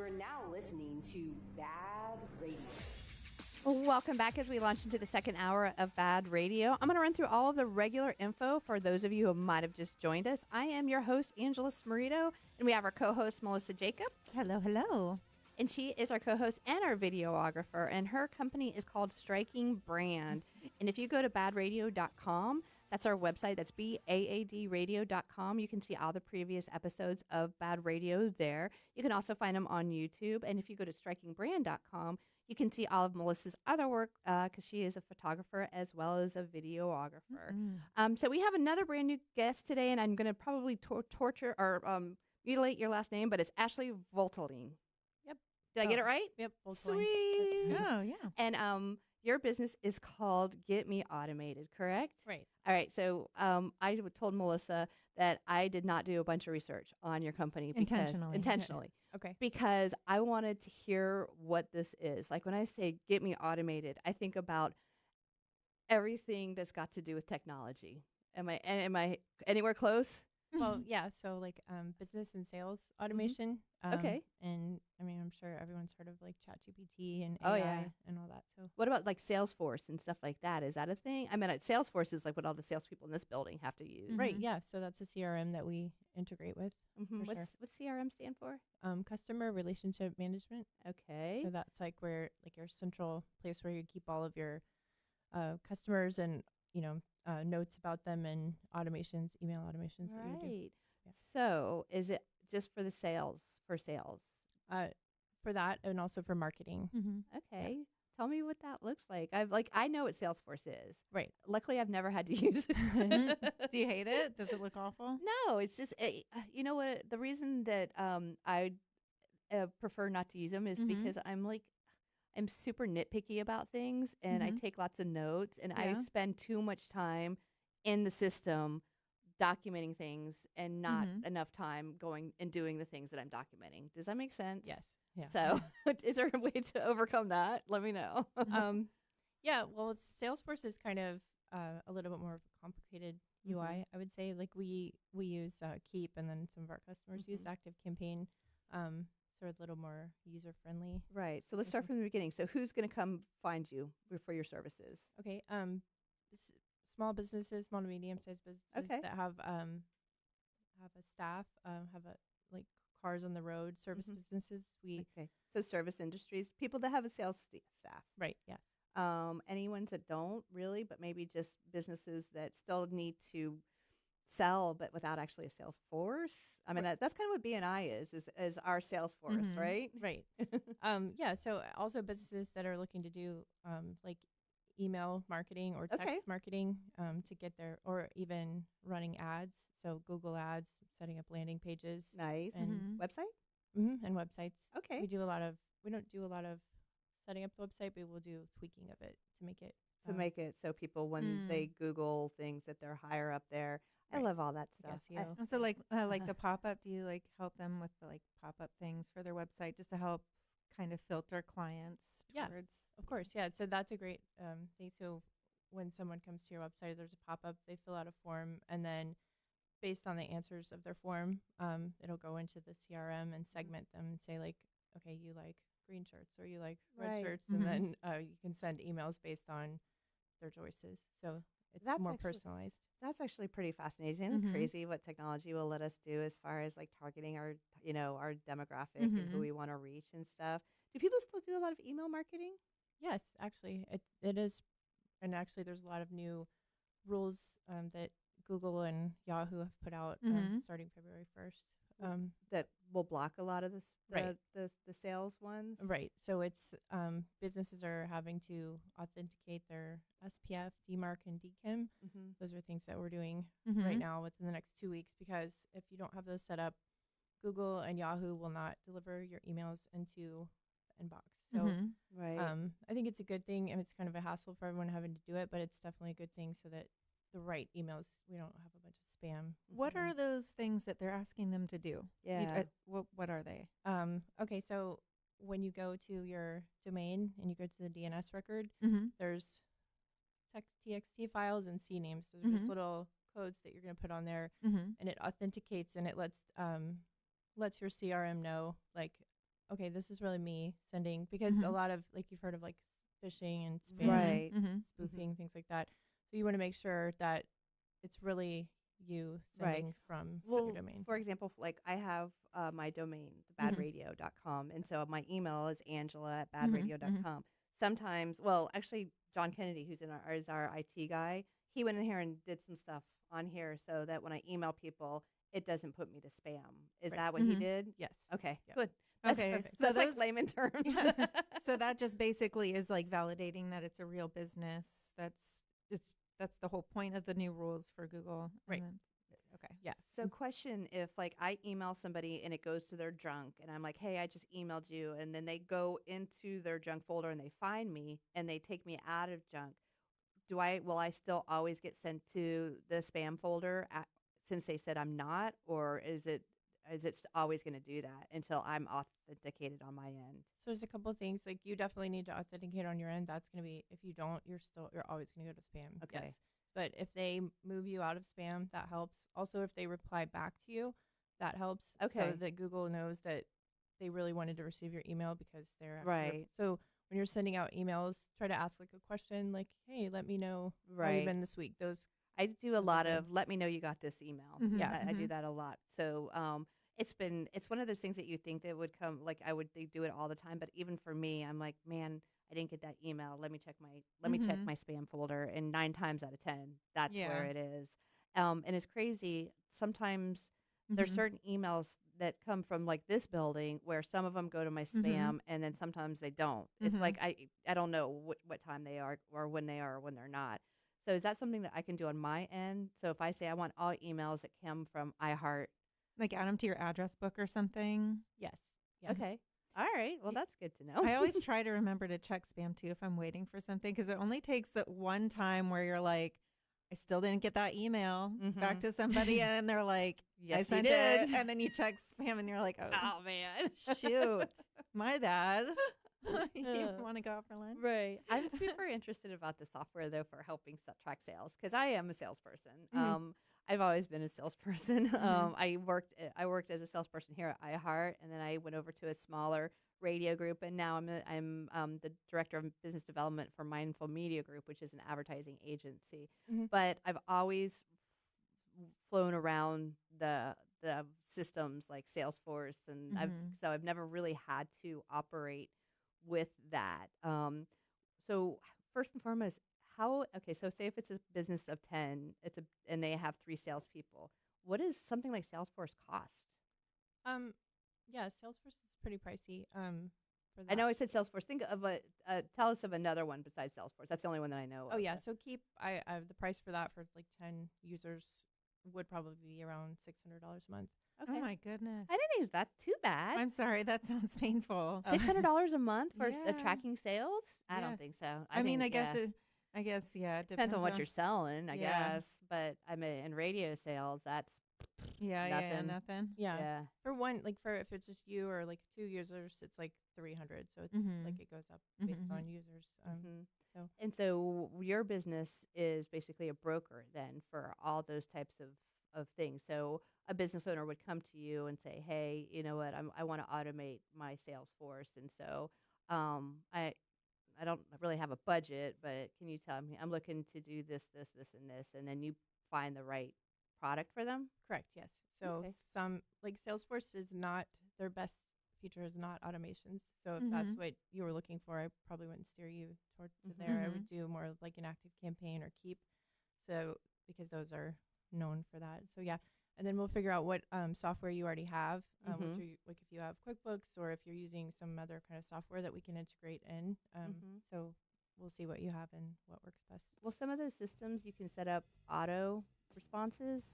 are now listening to BaaD Radio. Welcome back as we launch into the second hour of BaaD Radio. I'm going to run through all of the regular info for those of you who might have just joined us. I am your host, Angela Smarito, and we have our co-host, Melissa Jacob. Hello, hello. And she is our co-host and our videographer, and her company is called Striking Brand. And if you go to baadradio.com, that's our website. That's BaaDradio.com. You can see all the previous episodes of BaaD Radio there. You can also find them on YouTube. And if you go to strikingbrand.com, you can see all of Melissa's other work because she is a photographer as well as a videographer. Mm-hmm. So we have another brand new guest today, and I'm going to probably torture or mutilate your last name, but it's Ashley Voltoline. Yep. Did I get it right? Yep. Voltoline. Sweet. Oh, yeah. And your business is called Get Me Automated, correct? Right. All right. So I told Melissa that I did not do a bunch of research on your company. Intentionally. Okay. Because I wanted to hear what this is. Like when I say Get Me Automated, I think about everything that's got to do with technology. Am I anywhere close? Well, yeah. So like business and sales automation. Okay. And I mean, I'm sure everyone's heard of like ChatGPT and Oh, AI yeah. and all that. So What about like Salesforce and stuff like that? Is that a thing? I mean, Salesforce is like what all the salespeople in this building have to use. right. Yeah. So that's a CRM that we integrate with. Mm-hmm. For sure. What's CRM stand for? Customer relationship management. Okay. So that's like where like your central place where you keep all of your customers and notes about them and automations, email automations. That you do. Right. Yeah. So is it just for the sales? For that and also for marketing. Mm-hmm. Okay. Yeah. Tell me what that looks like. I know what Salesforce is. Right. Luckily, I've never had to use it. Do you hate it? Does it look awful? No, it's just you know what? The reason that I prefer not to use them is because I'm super nitpicky about things, and I take lots of notes, and I spend too much time in the system documenting things and not enough time going and doing the things that I'm documenting. Does that make sense? Yes. Yeah. So is there a way to overcome that? Let me know. Yeah. Well, Salesforce is kind of a little bit more of a complicated UI. I would say like we use Keep, and then some of our customers use ActiveCampaign. So a little more user friendly. Right. So let's start from the beginning. So who's going to come find you for your services? Okay. Small businesses, small to medium sized businesses that have a staff, have like cars on the road, service businesses. So service industries, people that have a sales staff. Right. Yeah. Any ones that don't really, but maybe just businesses that still need to sell, but without actually a sales force. I mean, that's kind of what BNI is our sales force, right? Right. Yeah. So also businesses that are looking to do like email marketing or text marketing to get their, or even running ads. So Google ads, setting up landing pages. Nice. And website? And websites. Okay. We don't do a lot of setting up the website, but we'll do tweaking of it to make it. So people, when they Google things, that they're higher up there. I love all that stuff. So like the pop-up, do you like help them with the like pop-up things for their website just to help kind of filter clients towards? Of course. Yeah. So that's a great thing. So when someone comes to your website, there's a pop-up, they fill out a form, and then based on the answers of their form, it'll go into the CRM and segment them and say like, okay, you like green shirts or you like red shirts, and then you can send emails based on their choices. So it's more personalized. That's actually pretty fascinating. Isn't it crazy what technology will let us do as far as like targeting our demographic and who we want to reach and stuff? Do people still do a lot of email marketing? Yes, actually, it is, and actually, there's a lot of new rules that Google and Yahoo have put out starting February 1st. That will block a lot of the sales ones. Right. So it's businesses are having to authenticate their SPF, DMARC, and DKIM. Those are things that we're doing right now within the next 2 weeks, because if you don't have those set up, Google and Yahoo will not deliver your emails into the inbox. So I think it's a good thing, and it's kind of a hassle for everyone having to do it, but it's definitely a good thing so that the right emails, we don't have a bunch of spam. What are those things that they're asking them to do? Yeah. What are they? Okay, so when you go to your domain and you go to the DNS record, there's TXT files and CNAMEs. Those are just little codes that you're going to put on there, and it authenticates, and it lets your CRM know, like, okay, this is really me sending, because a lot of, like, you've heard of like phishing and spam, Right. spoofing, things like that. So you want to make sure that it's really you sending from your domain. For example, like I have my domain, baadradio.com, and so my email is angela@baadradio.com. Sometimes, well, actually, John Kennedy, who's is our IT guy, he went in here and did some stuff on here so that when I email people, it doesn't put me to spam. Is that what he did? Yes. Okay, Yep. good. That's Okay, perfect. so That's like those- layman terms. Yeah. So that just basically is like validating that it's a real business. That's the whole point of the new rules for Google. And Right. then- okay. Yeah. So question, if like I email somebody and it goes to their junk and I'm like, hey, I just emailed you, and then they go into their junk folder and they find me and they take me out of junk, will I still always get sent to the spam folder since they said I'm not, or is it always going to do that until I'm authenticated on my end? So there's a couple of things, like you definitely need to authenticate on your end. That's going to be, if you don't, you're always going to go to spam. Okay. Yes. But if they move you out of spam, that helps. Also, if they reply back to you, that helps. Okay. So that Google knows that they really wanted to receive your email because they're actually Right. So when you're sending out emails, try to ask like a question like, hey, let me know how Right. you've been this week. I do a Those are lot good. of let me know you got this email. Mhm, Yeah, I do mhm. that a lot. So it's one of those things that you think that would come, like they do it all the time, but even for me, I'm like, man, I didn't get that email. Let me check Mhm. my spam folder, and 9 times out of 10, that's where Yeah. it is. And it's crazy. Sometimes there's Mhm. certain emails that come from like this building where some of them go to my spam, and then sometimes they don't. It's like I don't know what time they are or when they are or when they're not. So is that something that I can do on my end? So if I say I want all emails that come from iHeart, Like add them to your address book or something. yes. Yeah. okay, all right, well Y- that's good to know. I always try to remember to check spam too if I'm waiting for something, because it only takes that one time where you're like, I still didn't get that email back Mhm. to somebody, and they're like, Yes, I you sent did. it, and then you check spam, and you're like, oh, Oh man, shoot, my bad. You Uh. want to go out for lunch? Right. I'm super interested about the software though for helping track sales, because I am a salesperson. I've always been a salesperson. I worked as a salesperson here at iHeart, and then I went over to a smaller radio group, and now I'm the director of business development for Mindful Media Group, which is an advertising agency. Mhm. But I've always flown around the systems like Salesforce, and so I've never really had to operate with that. So first and foremost, so say if it's a business of 10, and they have 3 salespeople, what does something like Salesforce cost? Yeah, Salesforce is pretty pricey. For that. I know I said Salesforce. Think of tell us of another one besides Salesforce. That's the only one that I know Oh of. yeah, so I the price for that for like 10 users would probably be around $600 a month. Okay. Oh my goodness. I didn't think it was that too bad. I'm sorry, that sounds painful. $600 a month for Yeah. tracking sales? I don't Yes. think so. I mean, think, I guess, yeah, it depends on what you're selling, I Yeah. guess. But I mean, in radio sales, that's nothing. nothing. Yeah. Yeah. For one, like for if it's just you or like 2 users, it's like 300. So it's Mhm. like it goes up based Mhm. on users. Mhm. So And so your business is basically a broker then for all those types of things. So a business owner would come to you and say, hey, you know what, I want to automate my sales force. And so I don't really have a budget, but can you tell me, I'm looking to do this, this, this, and this, and then you find the right product for them? correct, yes. So Okay. some like Salesforce is not their best feature is not automations. So if that's Mhm. what you were looking for, I probably wouldn't steer you toward to there. I would do more of like an active campaign or keep. So because those are known for that. So yeah. And then we'll figure out what software you already have, which are like if you have QuickBooks or if you're using some other kind of software that we can integrate in. So we'll see what you have and what works best. Well, some of those systems you can set up auto responses.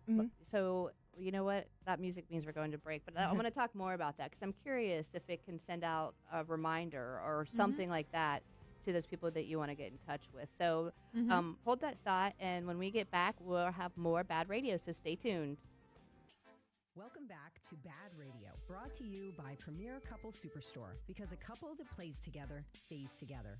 Mhm. So you know what? That music means we're going to break, but I'm going to talk more about that because I'm curious if it can send out a reminder or something like that to those people that you want to get in touch with. So hold that thought, and when we get back, we'll have more BaaD Radio, so stay tuned. Welcome back to BaaD Radio, brought to you by Premier Couple Superstore, because a couple that plays together stays together.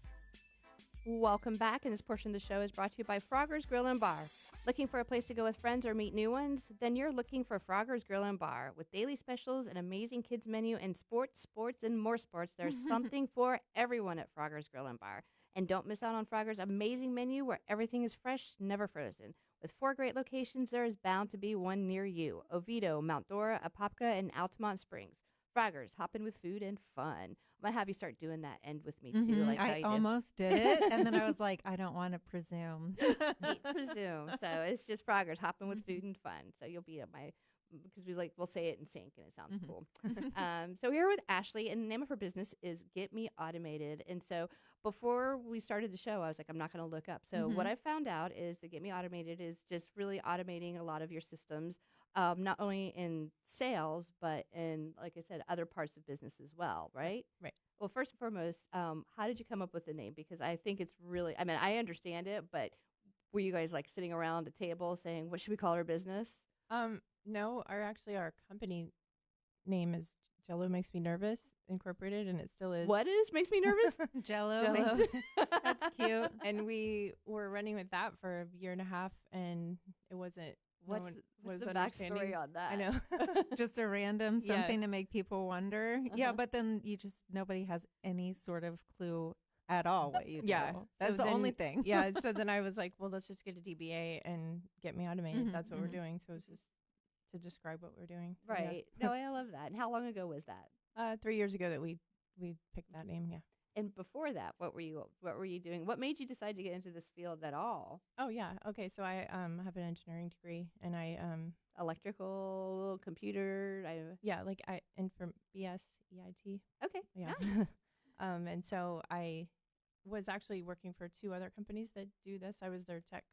Welcome back, and this portion of the show is brought to you by Frogger's Grill and Bar. Looking for a place to go with friends or meet new ones? Then you're looking for Frogger's Grill and Bar. With daily specials, an amazing kids menu, and sports, and more sports, there's something for everyone at Frogger's Grill and Bar. And don't miss out on Frogger's amazing menu where everything is fresh, never frozen. With 4 great locations, there is bound to be one near you. Oviedo, Mount Dora, Apopka, and Altamont Springs. Frogger's, hopping with food and fun. I'm going to have you start doing that end with me, too. Like I almost did it, and then I was like, I don't want to presume. Presume. So it's just Frogger's, hopping with food and fun. So you'll be at my, because we'll say it in sync, and it sounds cool. So here with Ashley, and the name of her business is Get Me Automated. And so before we started the show, I was like, I'm not going to look up. So what I found out is that Get Me Automated is just really automating a lot of your systems, not only in sales, but in, like I said, other parts of business as well, right? Right. Well, first and foremost, how did you come up with the name? Because I think it's really, I mean, I understand it, but were you guys like sitting around a table saying, what should we call our business? No, our company name is Jello Makes Me Nervous Incorporated, and it still is. What makes me nervous? Jello. That's cute. And we were running with that for a year and a half, and it wasn't. What's the backstory on that? I know. Just a random something to make people wonder. Yeah, but then nobody has any sort of clue at all what you do. Yeah. That's the only thing. Yeah. So then I was like, well, let's just get a DBA and Get Me Automated. That's what we're doing. So it's just to describe what we're doing. Right. No, I love that. And how long ago was that? 3 years ago that we picked that name. Yeah. And before that, what were you doing? What made you decide to get into this field at all? Oh yeah. Okay. So I have an engineering degree, and I electrical, computer. and from BS EIT. Okay. Yeah. Nice. And so I was actually working for 2 other companies that do this. I was their tech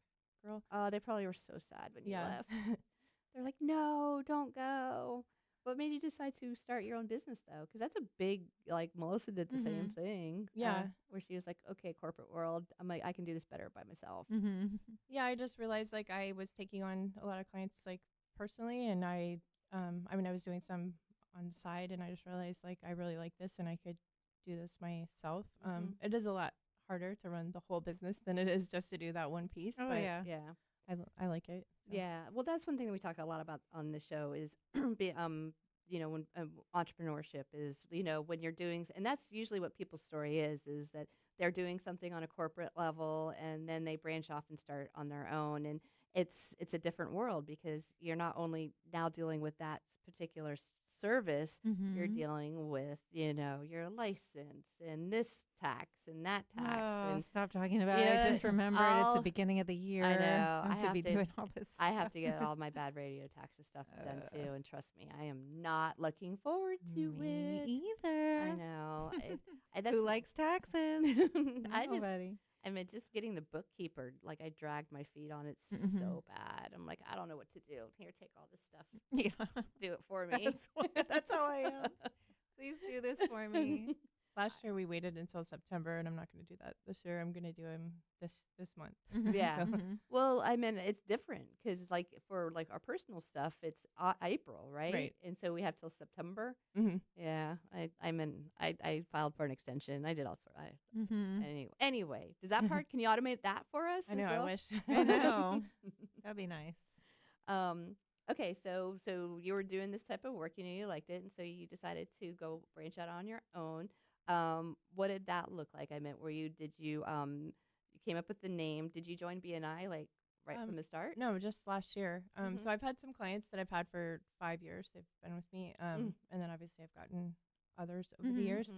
girl. Oh, they probably were so sad when you left. They're like, no, don't go. What made you decide to start your own business, though? Because that's a big, like, Melissa did the same thing. Yeah. Where she was like, okay, corporate world, I'm like, I can do this better by myself. Yeah, I just realized, like, I was taking on a lot of clients, like, personally, and I was doing some on the side, and I just realized, like, I really like this, and I could do this myself. It is a lot harder to run the whole business than it is just to do that one piece. Oh, but yeah. I like it. So. Yeah. Well, that's one thing that we talk a lot about on the show is, when entrepreneurship is, when you're doing, and that's usually what people's story is that they're doing something on a corporate level and then they branch off and start on their own. And it's a different world because you're not only now dealing with that particular service, you're dealing with, your license and this tax and that tax. Oh, and stop talking about it. I just remembered it's the beginning of the year. I know. I have to be doing all this stuff. I have to get all my BaaD radio taxes stuff done too. And trust me, I am not looking forward to it. Me either. I know. Who likes taxes? Nobody. I mean, just getting the bookkeeper, like I dragged my feet on it so bad. I'm like, I don't know what to do. Here, take all this stuff. Yeah. Do it for me. That's how I am. Please do this for me. Last year we waited until September, and I'm not going to do that this year. I'm going to do them this month. Yeah. So. Well, I mean, it's different because, like, for like our personal stuff, it's April, right? Right. And so we have till September. Mm-hmm. Yeah. I filed for an extension. I did all sort. Anyway, does that part? Can you automate that for us? I know. as well? I wish. I know. That'd be nice. Okay, so you were doing this type of work, you liked it, and so you decided to go branch out on your own. What did that look like? I meant, did you came up with the name? Did you join BNI like right from the start? No, just last year. So I've had some clients that I've had for 5 years. They've been with me, and then obviously I've gotten others over the years.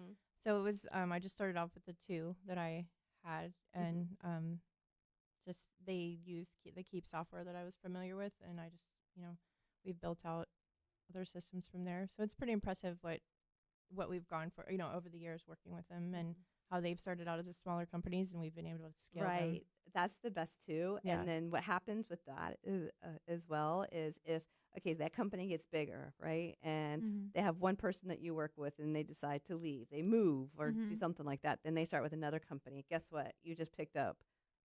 So it was I just started off with the 2 that I had, and just they used the Keep software that I was familiar with, and I just we've built out other systems from there. So it's pretty impressive what we've gone for, over the years working with them and how they've started out as smaller companies and we've been able to scale them. Right. That's the best too. Yeah. And then what happens with that is, as well is if, that company gets bigger, right? And they have one person that you work with and they decide to leave, they move or do something like that. Then they start with another company. Guess what? You just picked up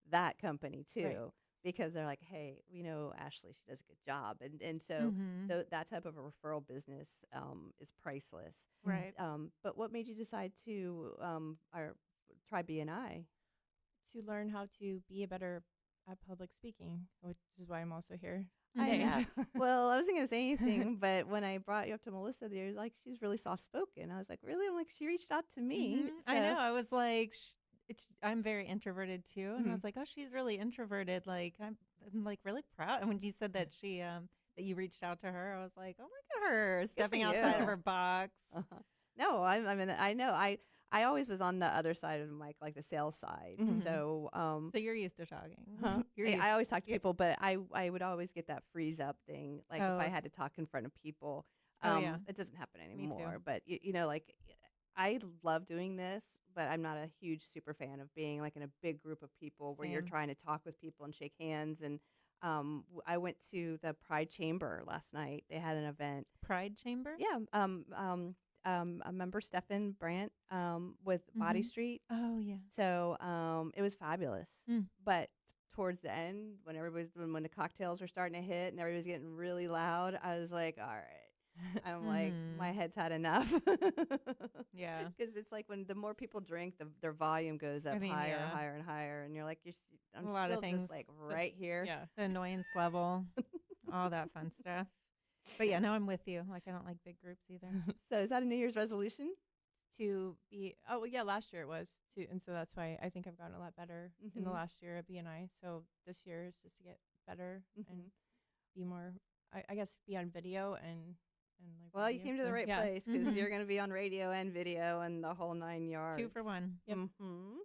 that company too. Right. Because they're like, hey, we know Ashley, she does a good job. And so that type of a referral business is priceless. Right. But what made you decide to try BNI? to learn how to be a better at public speaking, which is why I'm also here. I today. know. Well, I wasn't going to say anything, but when I brought you up to Melissa, you're like, she's really soft spoken. I was like, really? I'm like, she reached out to me. I So- know. I was like, I'm very introverted too, and I Mhm. was like, oh, she's really introverted. Like, I'm like really proud. And when you said that she that you reached out to her, I was like, oh, look at her stepping outside you. of her box. Uh-huh. No, I mean, I know. I always was on the other side of the mic, like the sales side. Mhm. So, So you're used to talking. huh? You're used- I always talk to people, but I would always get that freeze up thing. Like Oh, if I okay. had to talk in front of people, Oh, yeah. it doesn't happen too. anymore. But you know, like I love doing this, but I'm not a huge super fan of being like in a big group of people where you're Same. trying to talk with people and shake hands. And I went to the Pride Chamber last night. They had an event. Pride Chamber. Yeah. A member Stefan Brandt with Body Mhm. Street. Oh yeah. So it was fabulous. Mm. But towards the end, when the cocktails were starting to hit and everybody was getting really loud, I was like, all right. I'm like, my Mhm. head's had enough. Yeah. Because it's like when the more people drink, their volume goes up I mean, higher and yeah. higher and higher, and you're like, I'm A lot of still things. just like right here. Yeah. The annoyance level, all that fun stuff. But yeah, no, I'm with you. Like, I don't like big groups either. So is that a New Year's resolution? To be well, yeah, last year it was too, and so that's why I think I've gotten a lot better in the Mhm. last year at BNI. So this year is just to get better and Mhm. be more, I guess, be on video and like. Well, you radio. came to the So, right yeah. place because Mhm. you're going to be on radio and video and the whole 9 yards. 2 for 1. Yep. Hmm.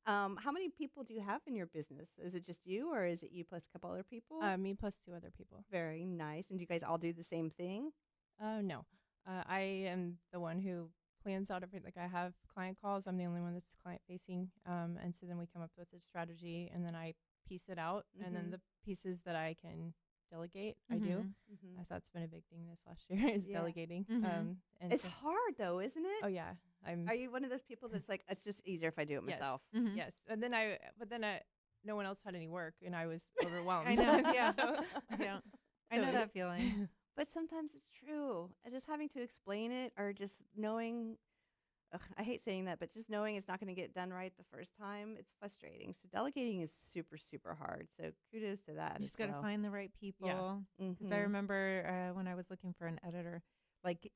How many people do you have in your business? Is it just you, or is it you plus a couple other people? Me plus 2 other people. Very nice. And do you guys all do the same thing? No, I am the one who plans out everything. Like I have client calls. I'm the only one that's client facing. And so then we come up with a strategy, and then I piece it out, and then Mhm. the pieces that I can delegate, I do. Mhm. Mm-hmm. So that's been a big thing this last year is Yeah. delegating. Mhm. And It's so- hard though, isn't it? oh yeah, I'm Are you one of those people that's like, it's just easier if I do it Yes. myself? Mhm. yes. And then no one else had any work, and I was overwhelmed. I know. Yeah. So- Yeah. I so know it- that feeling. But sometimes it's true. And just having to explain it or just knowing, I hate saying that, but just knowing it's not going to get done right the first time, it's frustrating. So delegating is super, super hard. So kudos to that. You just got to find the right people. Because I Mhm. remember when I was looking for an editor, like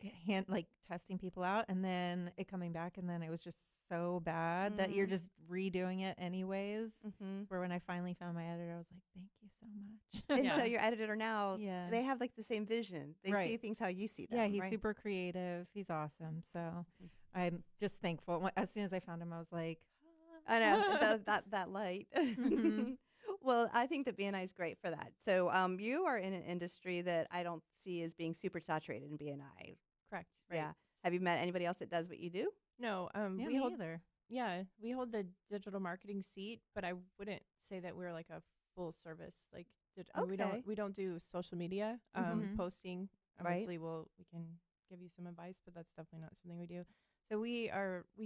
testing people out, and then it coming back, and then it was just so bad that you're Mhm. just redoing it anyways. Mhm. Where when I finally found my editor, I was like, thank you so much. And Yeah. so your editor now, Yeah. they have like the same vision. They see Right. things how you see them. Yeah, he's right? super creative. He's awesome. So Mm. I'm just thankful. As soon as I found him, I was like, I know that light. Mhm. Well, I think that BNI is great for that. So you are in an industry that I don't see as being super saturated in BNI. correct. Right. Yeah. Have you met anybody else that does what you do? No. yeah, We me hold. either. Yeah, we hold the digital marketing seat, but I wouldn't say that we're like a full service. Like Okay. we don't do social media Mhm. posting. Right. Obviously, we can give you some advice, but that's definitely not something we do. So we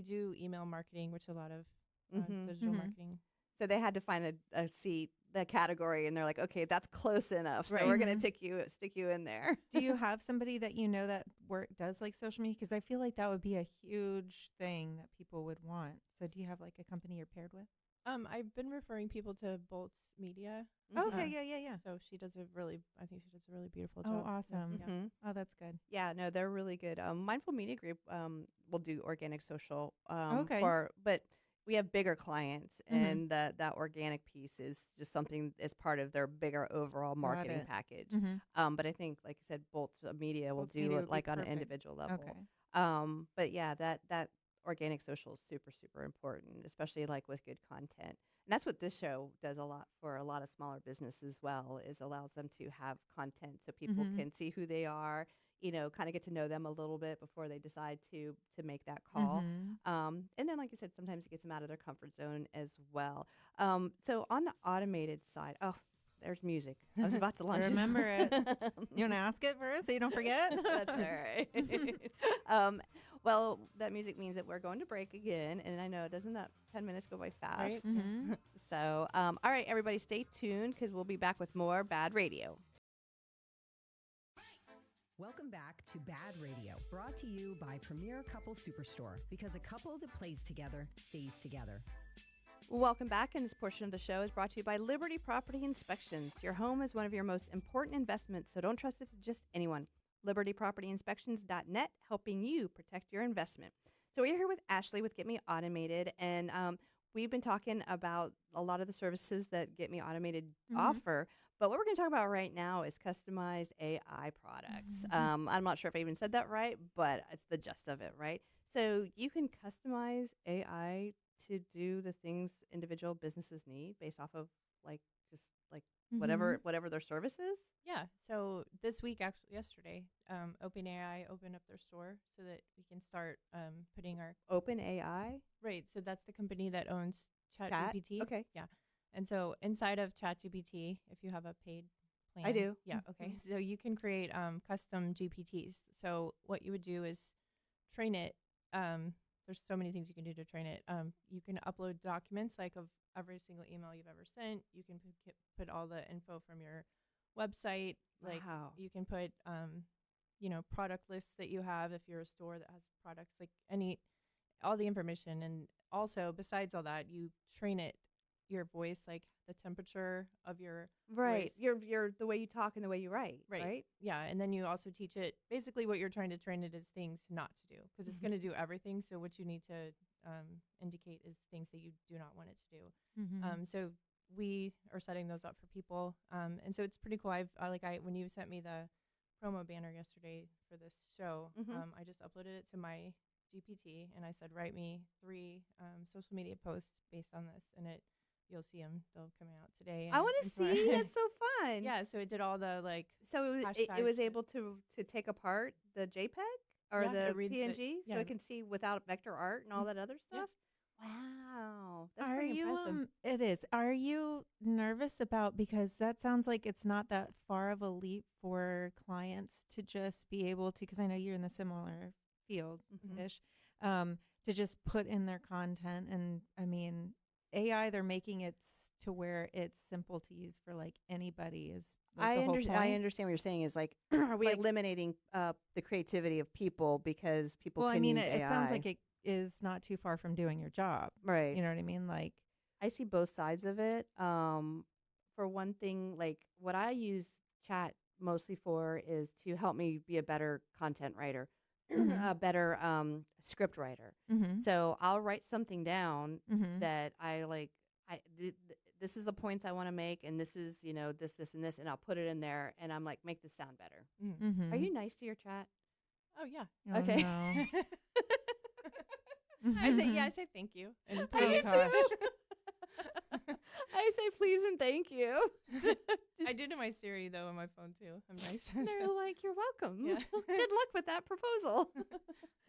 do email marketing, which a lot of Mhm. digital Mhm. marketing. So they had to find a seat, the category, and they're like, okay, that's close enough. So Right. we're gonna Mhm. stick you in there. Do you have somebody that you know that does like social media? Because I feel like that would be a huge thing that people would want. So do you have like a company you're paired with? I've been referring people to Bolt's Media. Okay, Uh, yeah. So I think she does a really beautiful Oh, job. awesome. Yeah. Mhm. Oh, that's good. Yeah, no, they're really good. Mindful Media Group will do organic social. Okay. But we have bigger clients, Mhm. and that organic piece is just something as part of their bigger overall marketing it. package. Mm-hmm. But I think, like I said, Bolt Media will Bolt's do Media it would be like on an perfect. individual level. Okay. But yeah, that organic social is super, super important, especially like with good content. And that's what this show does a lot for a lot of smaller businesses as well, is allows them to have content so people Mhm. can see who they are, kind of get to know them a little bit before they decide to make that call. Mhm. And then, like I said, sometimes it gets them out of their comfort zone as well. So on the automated side, there's music. I was about to launch this. Remember it. You want to ask it first so you don't forget? That's all right. Well, that music means that we're going to break again. And I know, doesn't that 10 minutes go by fast? Right. Mhm. So, all right, everybody, stay tuned because we'll be back with more BaaD Radio. Welcome back to BaaD Radio, brought to you by Premier Couple Superstore, because a couple that plays together stays together. Welcome back, and this portion of the show is brought to you by Liberty Property Inspections. Your home is one of your most important investments, so don't trust it to just anyone. LibertyPropertyInspections.net, helping you protect your investment. So we're here with Ashley with Get Me Automated, and we've been talking about a lot of the services that Get Me Automated offer. But what we're going to talk about right now is customized AI products. I'm not sure if I even said that right, but it's the gist of it, right? So you can customize AI to do the things individual businesses need based off of whatever their service is. Yeah. So this week, actually yesterday, OpenAI opened up their store so that we can start putting our OpenAI? Right. So that's the company that owns ChatGPT. Okay. Yeah. And so inside of ChatGPT, if you have a paid plan. I do. Yeah. Okay. So you can create custom GPTs. So what you would do is train it. There's so many things you can do to train it. You can upload documents like of every single email you've ever sent. You can put all the info from your website. Like you can put, product lists that you have if you're a store that has products, like all the information. And also besides all that, you train it, your voice, like the temperature of your voice. Your the way you talk and the way you write, right? Yeah, and then you also teach it, basically what you're trying to train it is things not to do, because it's going to do everything. So what you need to indicate is things that you do not want it to do. So we are setting those up for people, and so it's pretty cool. When you sent me the promo banner yesterday for this show, I just uploaded it to my GPT and I said, write me 3 social media posts based on this, and you'll see them. They'll come out today. I want to see. That's so fun. Yeah. So it did all the So it was able to take apart the JPEG or the PNG, so it can see without vector art and all that other stuff. Yeah. Wow, that's pretty impressive. It is. Are you nervous about, because that sounds like it's not that far of a leap for clients to just be able to, because I know you're in the similar field-ish, to just put in their content. And I mean, AI, they're making it to where it's simple to use for like anybody. Is like I understand what you're saying. Is like, are we eliminating the creativity of people because people can use AI? It sounds like it is not too far from doing your job, right? You know what I mean? Like, I see both sides of it. For one thing, like what I use chat mostly for is to help me be a better content writer, a better script writer. So I'll write something down that I like. This is the points I want to make, and this is this, and this, and I'll put it in there, and I'm like, make this sound better. Are you nice to your chat? Oh yeah. Okay. No. I say thank you. And I do too. I say please and thank you. I did in my Siri though on my phone too. I'm nice. They're like, you're welcome. Yeah. Good luck with that proposal.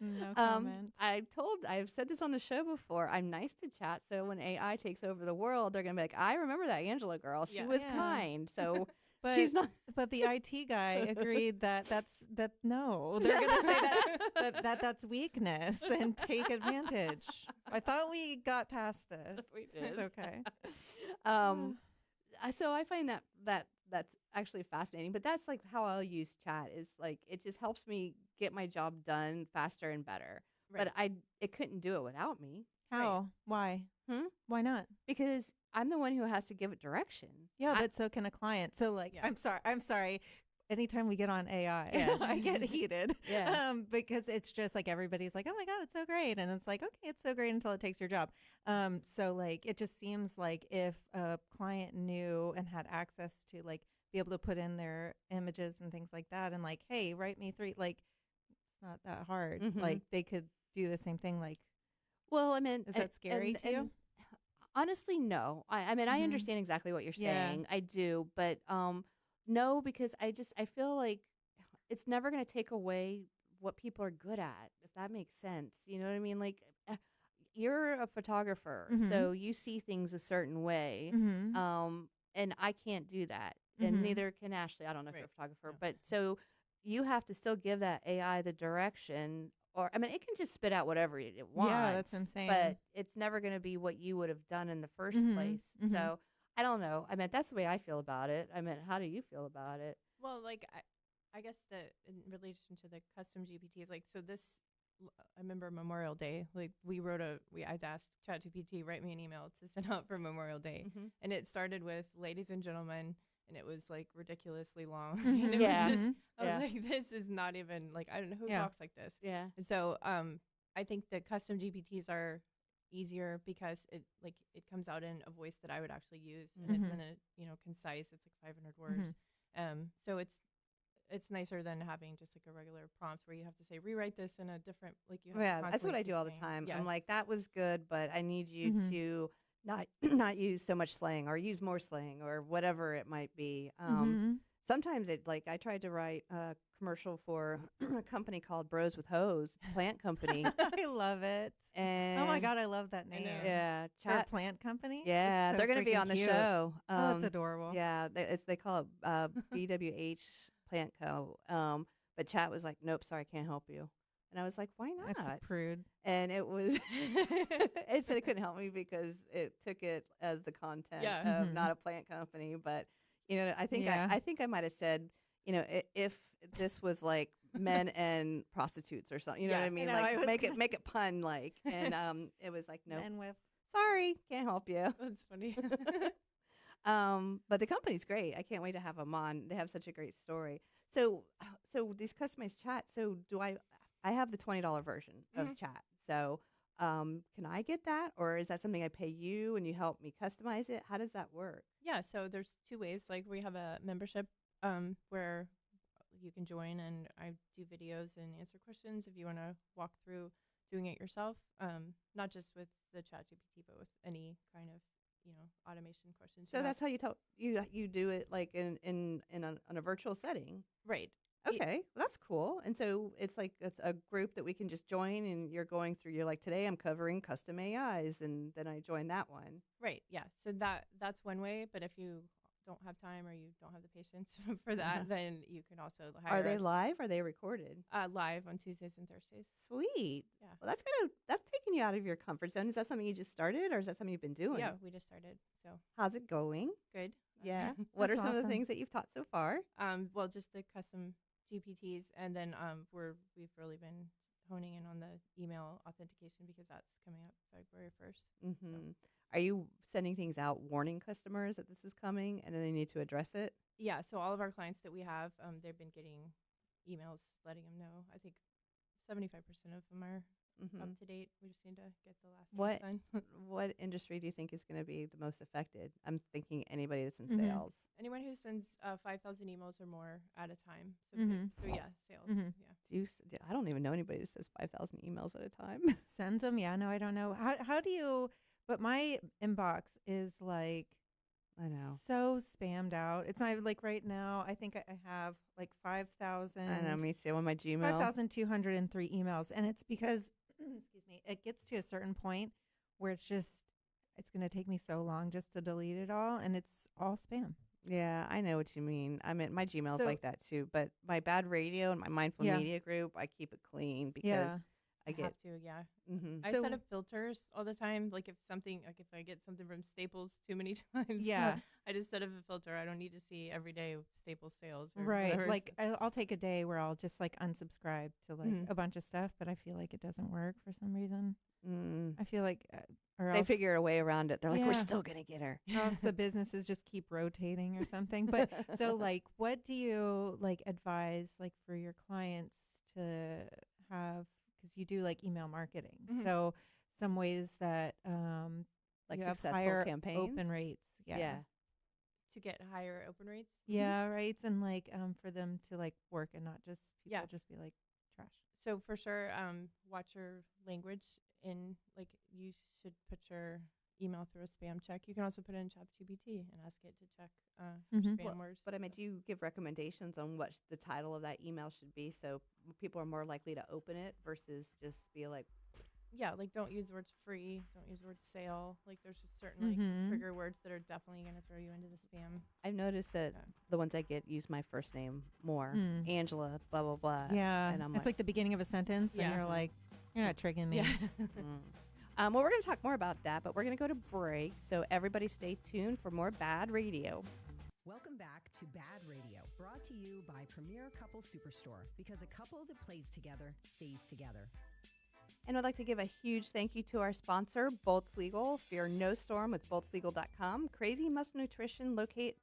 No comment. I've said this on the show before. I'm nice to chat, so when AI takes over the world, they're gonna be like, I remember that Angela girl. She was kind. So but she's not. But the IT guy agreed no, they're gonna say that's weakness and take advantage. I thought we got past this. We did. It's okay. So I find that's actually fascinating. But that's like how I'll use chat. Is like it just helps me get my job done faster and better. Right. But it couldn't do it without me. How? Why? Why not? Because I'm the one who has to give it direction. Yeah, but so can a client. So like, I'm sorry. Anytime we get on AI, I get heated. Yeah. Because it's just like everybody's like, oh my God, it's so great. And it's like, okay, it's so great until it takes your job. So like, it just seems like if a client knew and had access to like be able to put in their images and things like that, and like, hey, write me 3, like, it's not that hard. Like they could do the same thing. Like, well, I mean, is that scary to you? Honestly, no. I mean, I understand exactly what you're saying. I do, but no, because I feel like it's never going to take away what people are good at, if that makes sense. You know what I mean? Like, you're a photographer, so you see things a certain way, and I can't do that, and neither can Ashley. I don't know if you're a photographer, but so you have to still give that AI the direction. Or, I mean, it can just spit out whatever it wants. Yeah, that's what I'm saying. But it's never going to be what you would have done in the first place. So, I don't know. I mean, that's the way I feel about it. I mean, how do you feel about it? Well, like, I guess in relation to the custom GPTs, like, so this I remember Memorial Day. Like I'd asked ChatGPT, write me an email to send out for Memorial Day. And it started with ladies and gentlemen, and it was like ridiculously long. And it was just, I was like, this is not even like, I don't know who talks like this. Yeah. And so I think the custom GPTs are easier because it comes out in a voice that I would actually use, and it's in a, concise, it's like 500 words. So it's nicer than having just like a regular prompt where you have to say, rewrite this in a different, like you have to That's what I keep do all the saying. time. Yeah. I'm like, that was good, but I need you to not use so much slang or use more slang or whatever it might be. Sometimes I tried to write a commercial for a company called Bros with Hose, plant company. I love it. And oh my God, I love that name. Yeah. For a plant company? Yeah. It's so They're going to be freaking on the cute. show. Oh, it's adorable. Yeah. They call it BWH Plant Co. But chat was like, nope, sorry, can't help you. And I was like, why not? That's a prude. And it was, it said it couldn't help me because it took it as the content of not a plant company. But, I think I might have said, if this was like men and prostitutes or something, you know what I mean? Like make it pun like. And it was like, no, sorry, can't help you. That's funny. But the company's great. I can't wait to have them on. They have such a great story. So these customized chats. So I have the $20 version of chat. So can I get that, or is that something I pay you and you help me customize it? How does that work? Yeah. So there's two ways. Like we have a membership where you can join, and I do videos and answer questions if you want to walk through doing it yourself. Not just with the ChatGPT, but with any kind of automation questions. So that's how you do it, like in a virtual setting, right? Okay, well, that's cool. And so it's a group that we can just join, and you're like, today I'm covering custom AIs, and then I join that one. Right. Yeah. So that's one way. But if you don't have time or you don't have the patience for that, then you can also hire Are they us. live? Or are they recorded? Live on Tuesdays and Thursdays. Sweet. Yeah. Well, that's taking you out of your comfort zone. Is that something you just started, or is that something you've been doing? Yeah, we just started. So how's it going? good. Yeah. What are That's some of the awesome. things that you've taught so far? Well, just the custom GPTs, and then we've really been honing in on the email authentication because that's coming up February 1st. Mm-hmm. Are you sending things out warning customers that this is coming, and then they need to address it? Yeah. So all of our clients that we have, they've been getting emails letting them know. I think 75% of them are up to date. We just need to get the last ones done. What industry do you think is going to be the most affected? I'm thinking anybody that's in sales. Anyone who sends 5,000 emails or more at a time. So yeah, sales. Yeah. I don't even know anybody that says 5,000 emails at a time. Sends them? Yeah, no, I don't know. How do you? But my inbox is like, I know. so spammed out. It's not like right now. I think I have like 5,000. I know, me too. On my Gmail. 5,203 emails, and it's because, excuse me, it gets to a certain point where it's going to take me so long just to delete it all, and it's all spam. Yeah, I know what you mean. I mean, my Gmail's like that too. But my BaaD Radio and my Mindful Media group, I keep it clean because I get have to. Yeah. I set up filters all the time. Like if I get something from Staples too many times, I just set up a filter. I don't need to see every day Staples sales. Or right. whatever. Like I'll take a day where I'll just like unsubscribe to like a bunch of stuff, but I feel like it doesn't work for some reason. I feel like or they else, figure a way around it. They're like, we're still gonna get her. or else the businesses just keep rotating or something. But so like, what do you like advise like for your clients to have? Because you do like email marketing, so some ways that like you have successful higher campaigns, open rates, to get higher open rates, rates, and like for them to like work and not just people just be like trash. So for sure, watch your language. In like you should put your email through a spam check. You can also put it in ChatGPT and ask it to check for spam words. But I mean, do you give recommendations on what the title of that email should be so people are more likely to open it versus just be like, like don't use the words free, don't use the word sale. Like there's just certain like trigger words that are definitely going to throw you into the spam. I've noticed that the ones I get use my first name more, Angela, blah blah blah. Yeah, and I'm it's like the beginning of a sentence, and you're like, you're not triggering me. Well, we're going to talk more about that, but we're going to go to break. So everybody stay tuned for more BaaD Radio. Welcome back to BaaD Radio, brought to you by Premier Couple Superstore, because a couple that plays together stays together. And I'd like to give a huge thank you to our sponsor, Bolts Legal. Fear no storm with boltslegal.com. Crazy Muscle Nutrition located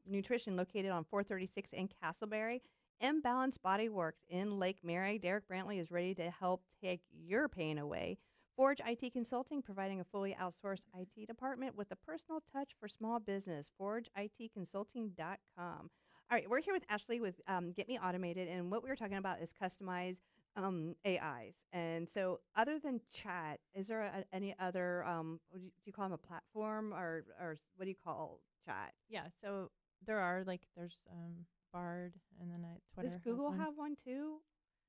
on 436 in Castleberry. Imbalanced Body Works in Lake Mary. Derek Brantley is ready to help take your pain away. Forge IT Consulting, providing a fully outsourced IT department with a personal touch for small business. ForgeITConsulting.com. All right, we're here with Ashley with Get Me Automated, and what we were talking about is customized AIs. And so other than chat, is there any other, do you call them a platform or what do you call chat? Yeah, so there are, like, there's BaaD, and then Twitter. Does Google have one too?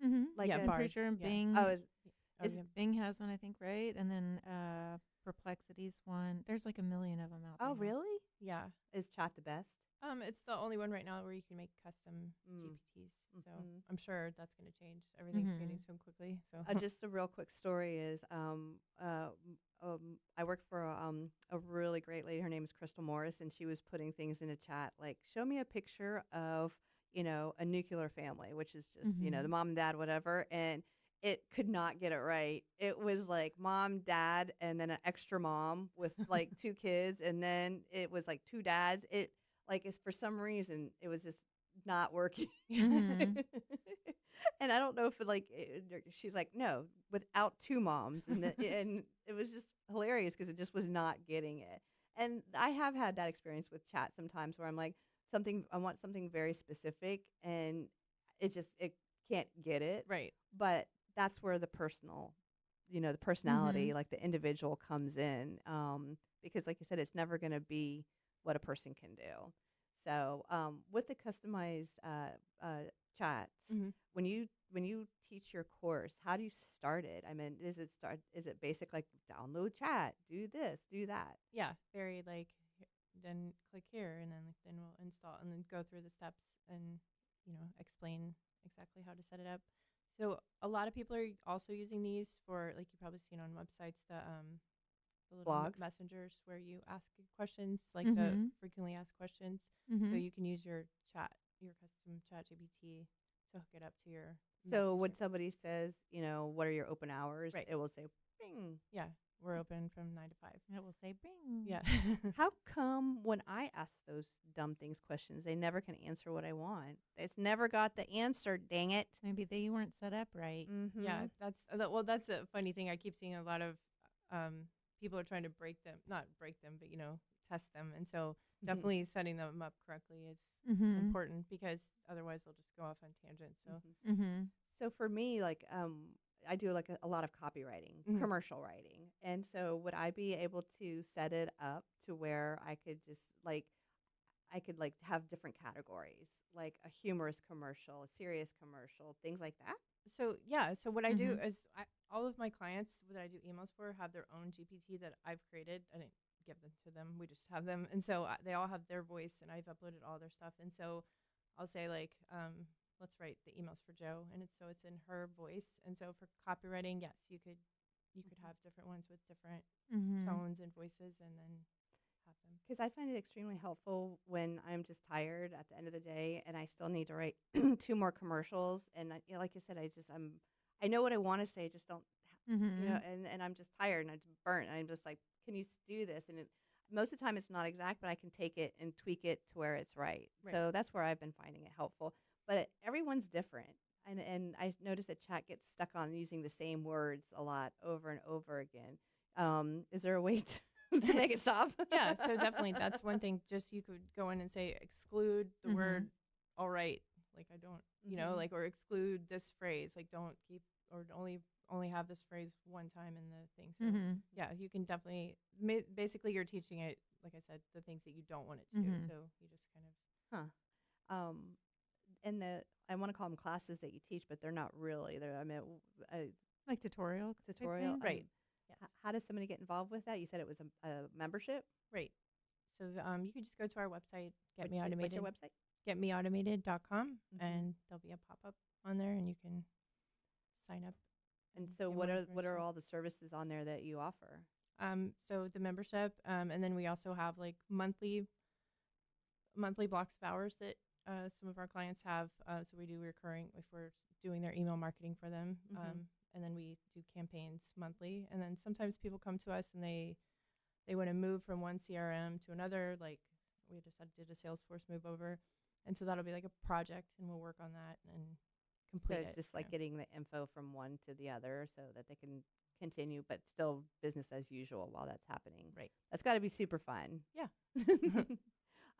Mm-hmm. Like yeah, I'm BaaD. pretty sure Yeah. Bing. Oh, Yeah. Bing has one, I think, right? And then Perplexity's one. There's like a million of them out there. oh, now. really? Yeah. Is chat the best? It's the only one right now where you can make custom GPTs. So I'm sure that's going to change. Everything's changing so quickly. So Just a real quick story is I worked for a really great lady. Her name is Crystal Morris, and she was putting things in a chat like, show me a picture of, a nuclear family, which is just, the mom and dad, whatever. And it could not get it right. It was like mom, dad, and then an extra mom with like two kids. And then it was like two dads. It like is for some reason, it was just not working. Mhm. And I don't know if she's like, no, without two moms. And and it was just hilarious because it just was not getting it. And I have had that experience with chat sometimes where I'm like, I want something very specific and it can't get it. right. But that's where the personal, the personality, like the individual comes in. Because like I said, it's never going to be what a person can do. So with the customized chats, when you teach your course, how do you start it? I mean, is it basic like download chat, do this, do that? Yeah. Very like, then click here, and then we'll install, and then go through the steps and explain exactly how to set it up. So a lot of people are also using these for, like, you've probably seen on websites, the little Blogs? messengers where you ask questions, like the Mhm. frequently asked questions. Mhm. So you can use your custom chat GPT to hook it up to your So when messenger. somebody says, what are your open hours? Right. It will say, bing. Yeah, we're open from 9 to 5. It will say Bing. Yeah. How come when I ask those dumb things questions, they never can answer what I want? It's never got the answer, dang it. Maybe they weren't set up right. Mm-hmm. Yeah, that's a funny thing. I keep seeing a lot of people are trying to not break them, but test them. And so definitely setting them up correctly is Mm-hmm. important, because otherwise they'll just go off on tangents. So Mm-hmm. So for me, like, I do like a lot of copywriting, commercial writing. And so would I be able to set it up to where I could just have different categories, like a humorous commercial, a serious commercial, things like that? So yeah, so what I do is all of my clients that I do emails for have their own GPT that I've created. I didn't give them to them. We just have them. And so they all have their voice, and I've uploaded all their stuff. And so I'll say, like, let's write the emails for Joe. And it's in her voice. And so for copywriting, yes, you could have different ones with different tones and voices, and then have them. Because I find it extremely helpful when I'm just tired at the end of the day and I still need to write two more commercials. And like you said, I know what I want to say, just don't, and I'm just tired and I'm just burnt. And I'm just like, can you do this? And most of the time it's not exact, but I can take it and tweak it to where it's right. So that's where I've been finding it helpful. But everyone's different. And I noticed that chat gets stuck on using the same words a lot over and over again. Is there a way to make it stop? Yeah, so definitely that's one thing. Just you could go in and say, exclude the word all right. Like, I don't, like, or exclude this phrase. Like, don't keep, or only have this phrase one time in the thing. So yeah, you can definitely, basically you're teaching it, like I said, the things that you don't want it to do. So you just kind of. And I want to call them classes that you teach, but they're not really. They're, I mean, Like tutorial. type tutorial. thing? Right. Yeah. How does somebody get involved with that? You said it was a membership. Right. So you can just go to our website, Get Me What's Automated. your website? GetMeAutomated.com, and there'll be a pop-up on there, and you can sign up. And so what are all the services on there that you offer? So the membership, and then we also have, like, monthly blocks of hours that some of our clients have. So we do recurring if we're doing their email marketing for them. and then we do campaigns monthly. And then sometimes people come to us and they want to move from one CRM to another. Like we just did a Salesforce move over, and so that'll be like a project, and we'll work on that and So complete it's it. just like getting the info from one to the other so that they can continue, but still business as usual while that's happening. Right. That's got to be super fun. Yeah.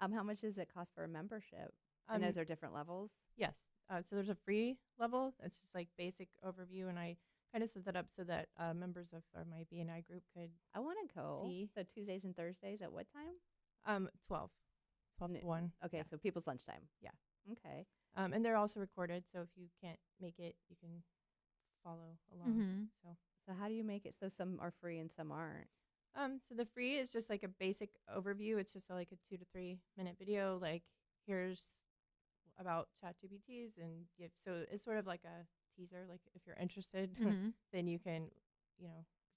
How much does it cost for a membership? And those are different levels? Yes. So there's a free level. It's just like basic overview, and I kind of set that up so that members of my BNI group could I want to go. see. So Tuesdays and Thursdays at what time? 12 to 1. Okay, Yeah. so people's lunchtime. Yeah. Okay. And they're also recorded, so if you can't make it, you can follow along. Mm-hmm. So how do you make it so some are free and some aren't? So the free is just like a basic overview. It's just like a 2 to 3 minute video. Like here's about ChatGPTs, and so it's sort of like a teaser. Like if you're interested, Mm-hmm. then you can,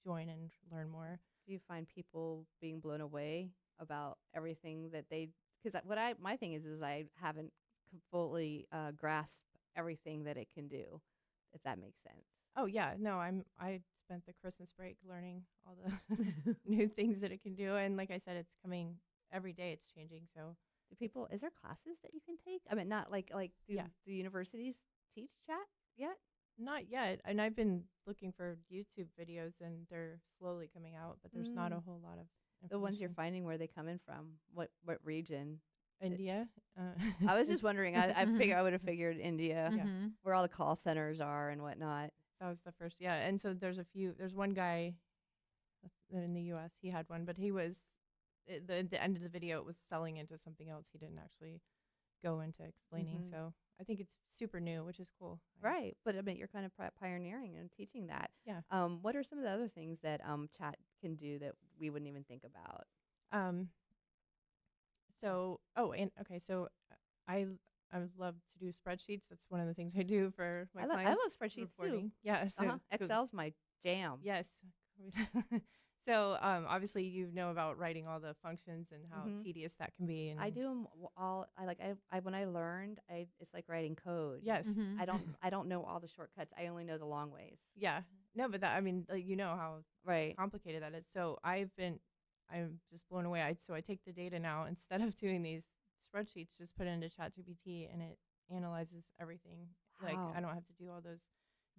join and learn more. Do you find people being blown away about everything that they? Because my thing is I haven't fully grasped everything that it can do, if that makes sense. Oh yeah, no, I spent the Christmas break learning all the new things that it can do, and like I said, it's coming every day. It's changing. So Do people? Is there classes that you can take? I mean, not like do Yeah. do universities teach chat yet? not yet, and I've been looking for YouTube videos, and they're slowly coming out, but there's not a Mm. whole lot of The ones you're information. finding, where they coming from? What region? India. I was just wondering. I would have figured India, Mm-hmm. where all the call centers are and whatnot. That was the first, yeah. And so there's one guy in the U.S. He had one, but he was the end of the video. It was selling into something else. He didn't actually go into explaining. Mhm. So I think it's super new, which is cool. Right, but I mean, you're kind of pioneering and teaching that. Yeah. What are some of the other things that chat can do that we wouldn't even think about? So I would love to do spreadsheets. That's one of the things I do for my I clients. love spreadsheets too. reporting. Yeah. So Excel's my jam. Yes. So obviously you know about writing all the functions and how Mhm. tedious that can be. And I do them all. I when I learned, it's like writing code. Yes. Mm-hmm. I don't know all the shortcuts. I only know the long ways. Yeah. No, but that, I mean, like, you know how Right. complicated that is. So I'm just blown away. So I take the data now, instead of doing these spreadsheets, just put it into ChatGPT, and it analyzes everything. Like Wow. I don't have to do all those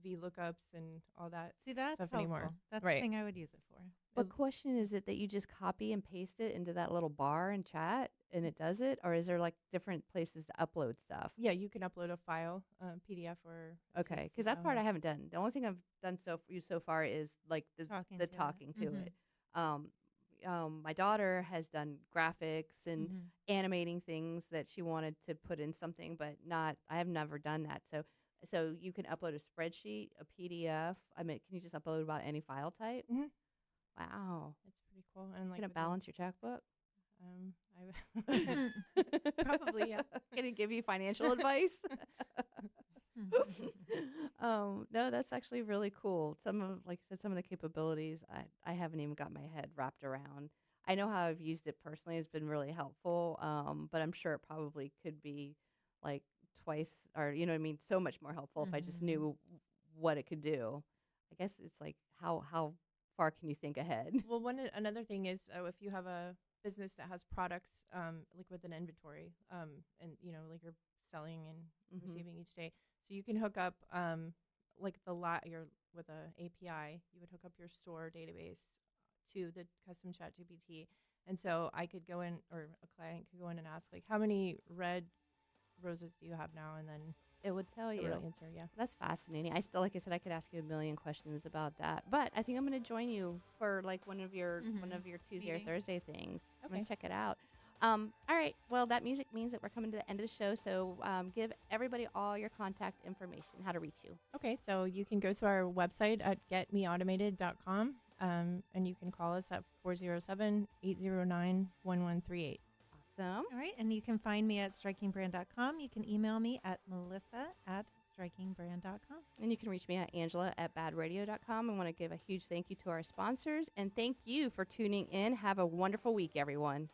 VLOOKUPs and all that. See, that's stuff helpful. anymore. That's Right. the thing I would use it for. What question is it that you just copy and paste it into that little bar in chat and it does it, or is there like different places to upload stuff? Yeah, you can upload a file, PDF or a Okay, TXT because that file. part I haven't done. The only thing I've done so far is like the Talking the to it. talking to Mhm. it. My daughter has done graphics and Mhm. animating things that she wanted to put in something, but not. I have never done that. So you can upload a spreadsheet, a PDF. I mean, can you just upload about any file type? Mhm. Wow. It's pretty cool. And like Can it within- balance your checkbook? Probably, yeah. Can it give you financial advice? No, that's actually really cool. Like I said, some of the capabilities I haven't even got my head wrapped around. I know how I've used it personally. It's been really helpful. But I'm sure it probably could be like twice, or you know what I mean, so much more helpful if I just Mhm. knew what it could do. I guess it's like how far can you think ahead? Well, another thing is if you have a business that has products, like with an inventory, and like you're selling and Mhm. receiving each day, so you can hook up like your with a API, you would hook up your store database to the custom chat GPT, and so I could go in, or a client could go in and ask, like, how many red roses do you have now, and then It would tell it you. will answer. Yeah. That's fascinating. I still, like I said, I could ask you a million questions about that, but I think I'm going to join you for like one of your Tuesday or Meeting. Thursday things. I'm going Okay. to check it out. All right. Well, that music means that we're coming to the end of the show. So give everybody all your contact information, how to reach you. Okay, so you can go to our website at getmeautomated.com, and you can call us at 407-809-1138. Awesome. All right. And you can find me at strikingbrand.com. You can email me at melissa@strikingbrand.com. And you can reach me at angela@baadradio.com. I want to give a huge thank you to our sponsors, and thank you for tuning in. Have a wonderful week, everyone.